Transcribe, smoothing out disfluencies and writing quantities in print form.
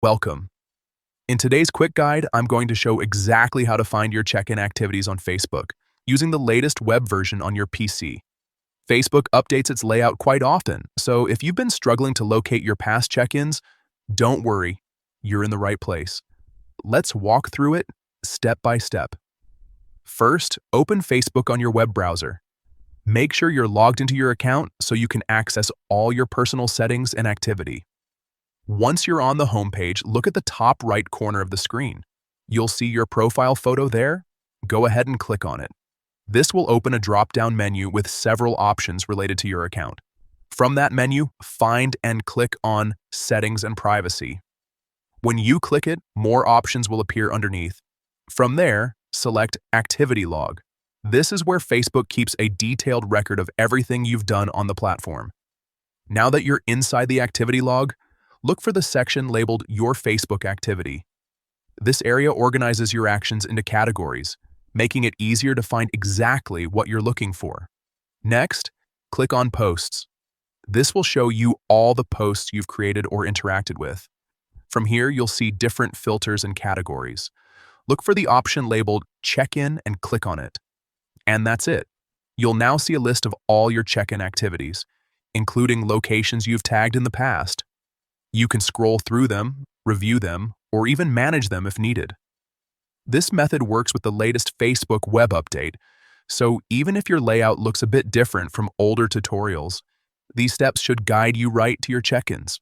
Welcome. In today's quick guide, I'm going to show exactly how to find your check-in activities on Facebook using the latest web version on your PC. Facebook updates its layout quite often, so if you've been struggling to locate your past check-ins, don't worry, you're in the right place. Let's walk through it step by step. First, open Facebook on your web browser. Make sure you're logged into your account so you can access all your personal settings and activity. Once you're on the homepage, look at the top right corner of the screen. You'll see your profile photo there. Go ahead and click on it. This will open a drop-down menu with several options related to your account. From that menu, find and click on Settings and Privacy. When you click it, more options will appear underneath. From there, select Activity Log. This is where Facebook keeps a detailed record of everything you've done on the platform. Now that you're inside the activity log, look for the section labeled Your Facebook Activity. This area organizes your actions into categories, making it easier to find exactly what you're looking for. Next, click on Posts. This will show you all the posts you've created or interacted with. From here, you'll see different filters and categories. Look for the option labeled Check-in and click on it. And that's it. You'll now see a list of all your check-in activities, including locations you've tagged in the past. You can scroll through them, review them, or even manage them if needed. This method works with the latest Facebook web update, so even if your layout looks a bit different from older tutorials, these steps should guide you right to your check-ins.